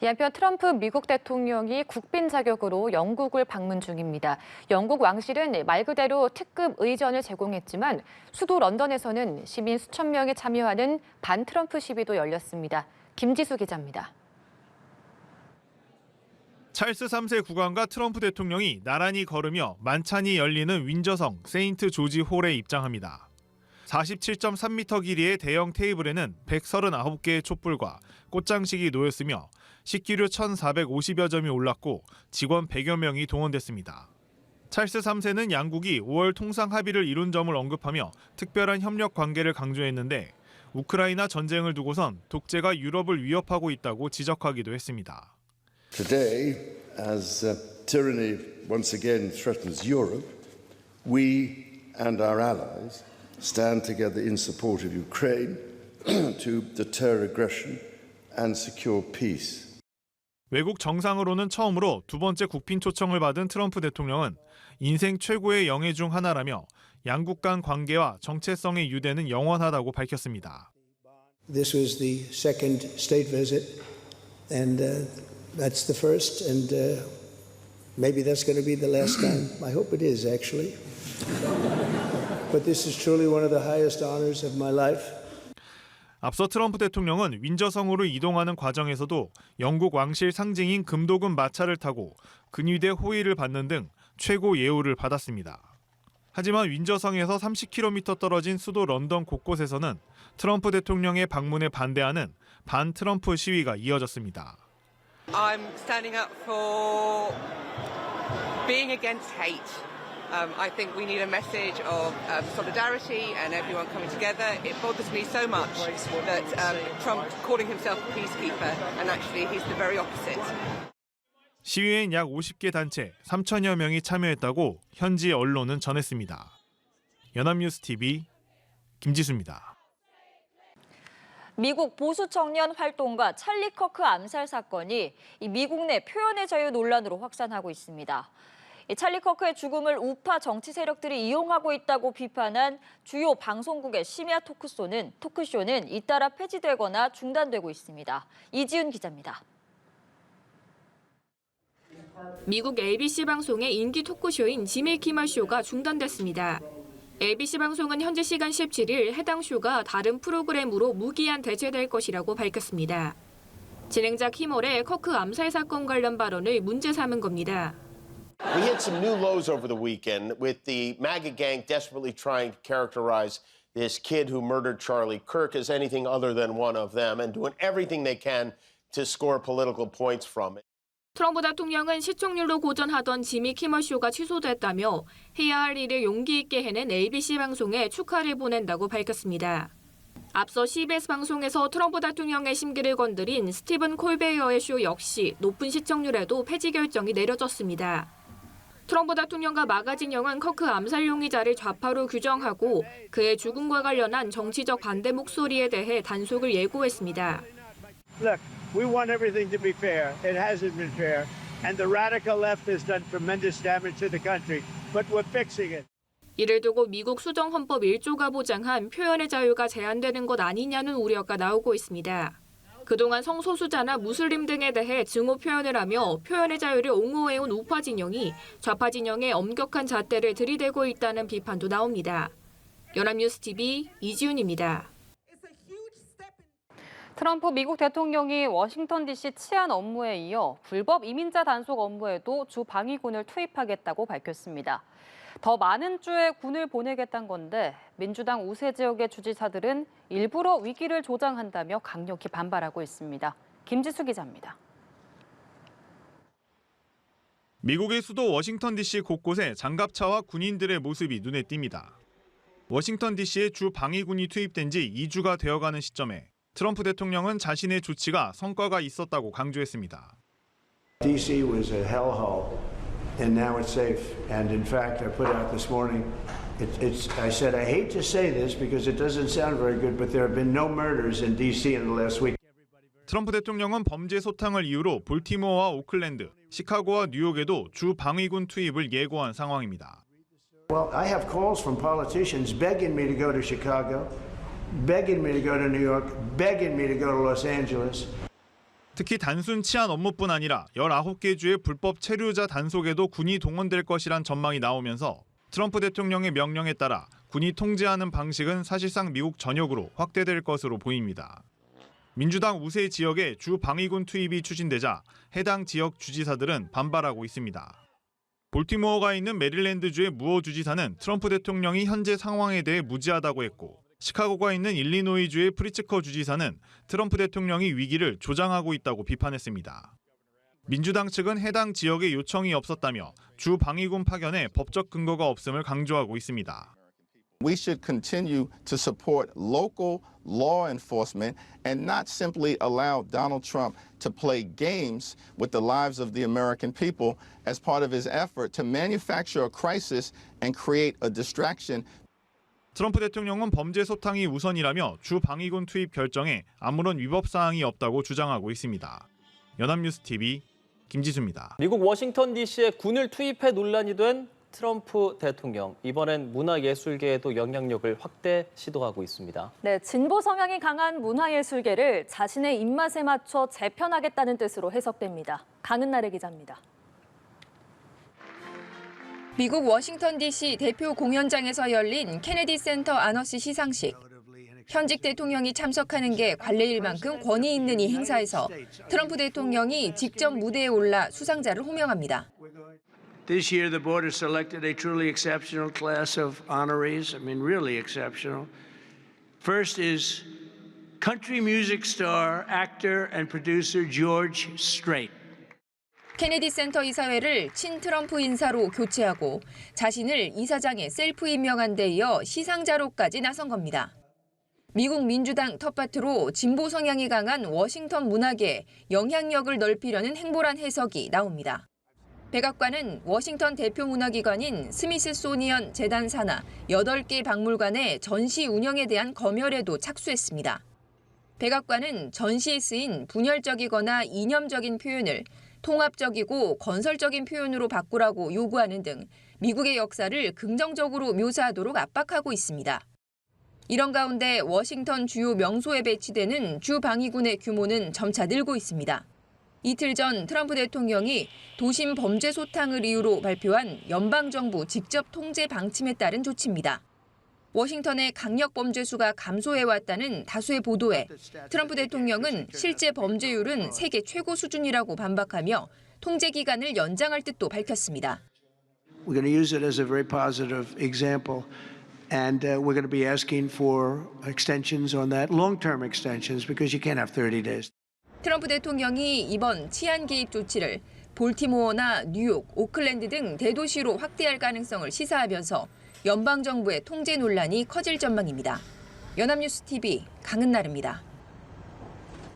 한편 트럼프 미국 대통령이 국빈 자격으로 영국을 방문 중입니다. 영국 왕실은 말 그대로 특급 의전을 제공했지만 수도 런던에서는 시민 수천 명이 참여하는 반트럼프 시위도 열렸습니다. 김지수 기자입니다. 찰스 3세 국왕과 트럼프 대통령이 나란히 걸으며 만찬이 열리는 윈저성 세인트 조지 홀에 입장합니다. 47.3m 길이의 대형 테이블에는 139개의 촛불과 꽃장식이 놓였으며 식기류 1,450여 점이 올랐고 직원 100여 명이 동원됐습니다. 찰스 3세는 양국이 5월 통상 합의를 이룬 점을 언급하며 특별한 협력 관계를 강조했는데 우크라이나 전쟁을 두고선 독재가 유럽을 위협하고 있다고 지적하기도 했습니다. Today, as tyranny once again threatens Europe, we and our allies stand together in support of Ukraine to deter aggression and secure peace. 외국 정상으로는 처음으로 두 번째 국빈 초청을 받은 트럼프 대통령은 인생 최고의 영예 중 하나라며 양국 간 관계와 정체성의 유대는 영원하다고 밝혔습니다. This was the second state visit, and that's the first, and maybe that's going to be the last time. I hope it is, actually. But this is truly one of the highest honors of my life. 앞서 트럼프 대통령은 윈저성으로 이동하는 과정에서도 영국 왕실 상징인 금도금 마차를 타고 근위대 호의를 받는 등 최고 예우를 받았습니다. 하지만 윈저성에서 30km 떨어진 수도 런던 곳곳에서는 트럼프 대통령의 방문에 반대하는 반트럼프 시위가 이어졌습니다. I'm standing up for being against hate. I think we need a message of solidarity and everyone coming together. It bothers me so much that Trump calling himself a peacekeeper and actually he's the very opposite. 시위엔 약 50개 단체 3천여 명이 참여했다고 현지 언론은 전했습니다. 연합뉴스TV 김지수입니다. 미국 보수 청년 활동가 찰리 커크 암살 사건이 미국 내 표현의 자유 논란으로 확산하고 있습니다. 찰리 커크의 죽음을 우파 정치 세력들이 이용하고 있다고 비판한 주요 방송국의 심야 토크쇼는 잇따라 폐지되거나 중단되고 있습니다. 이지윤 기자입니다. 미국 ABC 방송의 인기 토크쇼인 지미 키멀 쇼가 중단됐습니다. ABC 방송은 현지 시간 17일 해당 쇼가 다른 프로그램으로 무기한 대체될 것이라고 밝혔습니다. 진행자 키멀의 커크 암살 사건 관련 발언을 문제 삼은 겁니다. We hit some new lows over the weekend with the MAGA gang desperately trying to characterize this kid who murdered Charlie Kirk as anything other than one of them and doing everything they can to score political points from it. 트럼프 대통령은 시청률로 고전하던 지미 키멀 쇼가 취소됐다며 해야 할 일을 용기 있게 해낸 ABC 방송에 축하를 보낸다고 밝혔습니다. 앞서 CBS 방송에서 트럼프 대통령의 심기를 건드린 스티븐 콜베어의 쇼 역시 높은 시청률에도 폐지 결정이 내려졌습니다. 트럼프 대통령과 마가진영은 커크 암살 용의자를 좌파로 규정하고 그의 죽음과 관련한 정치적 반대 목소리에 대해 단속을 예고했습니다. Look, we want everything to be fair. It hasn't been fair. And the radical left has done tremendous damage to the country. But we're fixing it. 이를 두고 미국 수정헌법 1조가 보장한 표현의 자유가 제한되는 것 아니냐는 우려가 나오고 있습니다. 그동안 성소수자나 무슬림 등에 대해 증오 표현을 하며 표현의 자유를 옹호해온 우파 진영이 좌파 진영의 엄격한 잣대를 들이대고 있다는 비판도 나옵니다. 연합뉴스TV 이지윤입니다. 트럼프 미국 대통령이 워싱턴 DC 치안 업무에 이어 불법 이민자 단속 업무에도 주 방위군을 투입하겠다고 밝혔습니다. 더 많은 주에 군을 보내겠다는 건데 민주당 우세 지역의 주지사들은 일부러 위기를 조장한다며 강력히 반발하고 있습니다. 김지수 기자입니다. 미국의 수도 워싱턴 DC 곳곳에 장갑차와 군인들의 모습이 눈에 띕니다. 워싱턴 DC에 주 방위군이 투입된 지 2주가 되어가는 시점에 트럼프 대통령은 자신의 조치가 성과가 있었다고 강조했습니다. DC was a hellhole, and now it's safe. And in fact, I put out this morning, I said, I hate to say this because it doesn't sound very good, but there have been no murders in DC in the last week. 트럼프 대통령은 범죄 소탕을 이유로 볼티모어와 오클랜드, 시카고와 뉴욕에도 주 방위군 투입을 예고한 상황입니다. Well, I have calls from politicians begging me to go to Chicago, begging me to go to New York, begging me to go to Los Angeles. 특히 단순 치안 업무뿐 아니라 19개 주의 불법 체류자 단속에도 군이 동원될 것이란 전망이 나오면서 트럼프 대통령의 명령에 따라 군이 통제하는 방식은 사실상 미국 전역으로 확대될 것으로 보입니다. 민주당 우세 지역에 주 방위군 투입이 추진되자 해당 지역 주지사들은 반발하고 있습니다. 볼티모어가 있는 메릴랜드주의 무어 주지사는 트럼프 대통령이 현재 상황에 대해 무지하다고 했고, 시카고가 있는 일리노이주의 프리츠커 주지사는 트럼프 대통령이 위기를 조장하고 있다고 비판했습니다. 민주당 측은 해당 지역에 요청이 없었다며 주 방위군 파견에 법적 근거가 없음을 강조하고 있습니다. We should continue to support local law enforcement and not simply allow Donald Trump to play games with the lives of the American people as part of his effort to manufacture a crisis and create a distraction. 트럼프 대통령은 범죄 소탕이 우선이라며 주 방위군 투입 결정에 아무런 위법 사항이 없다고 주장하고 있습니다. 연합뉴스 TV 김지수입니다. 미국 워싱턴 DC에 군을 투입해 논란이 된 트럼프 대통령, 이번엔 문화예술계에도 영향력을 확대 시도하고 있습니다. 네, 진보 성향이 강한 문화예술계를 자신의 입맛에 맞춰 재편하겠다는 뜻으로 해석됩니다. 강은나래 기자입니다. 미국 워싱턴 DC 대표 공연장에서 열린 케네디 센터 아너스 시상식. 현직 대통령이 참석하는 게 관례일 만큼 권위 있는 이 행사에서 트럼프 대통령이 직접 무대에 올라 수상자를 호명합니다. This year, the board has selected a truly exceptional class of honorees. I mean, really exceptional. First is country music star, actor, and producer George Strait. 케네디 센터 이사회를 친트럼프 인사로 교체하고 자신을 이사장에 셀프 임명한 데 이어 시상자로까지 나선 겁니다. 미국 민주당 텃밭으로 진보 성향이 강한 워싱턴 문화계에 영향력을 넓히려는 행보란 해석이 나옵니다. 백악관은 워싱턴 대표 문화기관인 스미스소니언 재단 산하 8개 박물관의 전시 운영에 대한 검열에도 착수했습니다. 백악관은 전시에 쓰인 분열적이거나 이념적인 표현을 통합적이고 건설적인 표현으로 바꾸라고 요구하는 등 미국의 역사를 긍정적으로 묘사하도록 압박하고 있습니다. 이런 가운데 워싱턴 주요 명소에 배치되는 주 방위군의 규모는 점차 늘고 있습니다. 이틀 전 트럼프 대통령이 도심 범죄 소탕을 이유로 발표한 연방정부 직접 통제 방침에 따른 조치입니다. 워싱턴의 강력 범죄 수가 감소해왔다는 다수의 보도에 트럼프 대통령은 실제 범죄율은 세계 최고 수준이라고 반박하며 통제 기간을 연장할 뜻도 밝혔습니다. We're going to use it as a very positive example, and we're going to be asking for extensions on that, long-term extensions, because you can't have 30 days. 트럼프 대통령이 이번 치안 개입 조치를 볼티모어나 뉴욕, 오클랜드 등 대도시로 확대할 가능성을 시사하면서 연방정부의 통제 논란이 커질 전망입니다. 연합뉴스 TV 강은나래입니다.